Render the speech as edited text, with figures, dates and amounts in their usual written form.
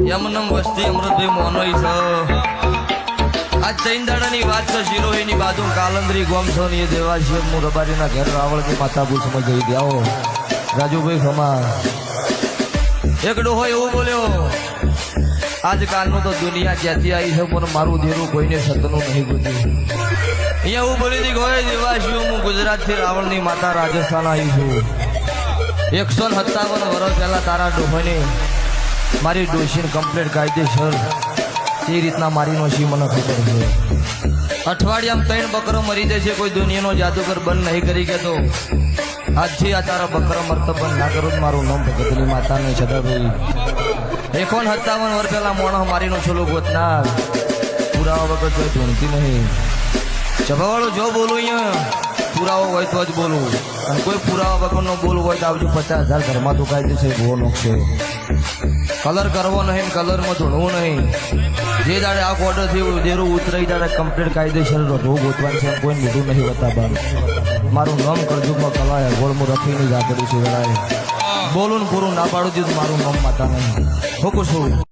યમનમ વસ્તી અમૃતભાઈ મોનોઈ છે આજ ત્રણ દાડાની વાત છે શિરોહીની બાજુ કાલંદરી ગોમ છો ને એ દેવાશી હું રબારીના ઘેર રાવળની માતા પૂછમાં જઈ ગયા રાજુભાઈ ખમા એક ડોહો એવું બોલ્યો આજકાલનું તો દુનિયા જ્યાંથી આવી છે પણ મારું દેરું કોઈને સતનું નહીં ગુજર્યું અહીંયા એવું બોલી હતી ગોય દેવાશી હું ગુજરાતથી રાવણની માતા રાજસ્થાન આવી છું 157 વર્ષ પહેલા તારા ડોહોને મારી ડોશીને કમ્પ્લેટ કાયદેસર એ રીતના મારી નો સી મને ખબર છે અઠવાડિયામાં 3 બકરો મરી જશે કોઈ દુનિયાનો જાદુગર બંધ નહીં કરી કે તો આજથી આ તારા બકરા મરતો બંધ ના કરું મારું નામ ભગતની માતાને છડાવી 57 વર્ષ પહેલા મોણો મારીનો છોલો ગોતનાર પુરાવા વગર કોઈ ધૂણતી નહીં ચભાવાળું જો બોલું અહીંયા પુરાવો હોય તો જ બોલું અને કોઈ પુરાવા વગરનો બોલવું હોય તો આવજો 50,000 ઘરમાં તો કાઢી છે ભૂવો નોખશે કલર કરવો નહીં કલરમાં ધૂણવું નહીં જે દાડે આ ઓર્ડર થયું દેરું ઉતરાઈ દાડે કમ્પ્લીટ કાયદેસર રોગ ગોતવાનું છે કોઈ મોઢું નહીં બતાવવાનું મારું નામ કરજુમાં કલાય ગોળમું રખીને જાતડું છે બોલું ને પૂરું ના પાડું દીધું મારું નામ માતા નહીં હું છું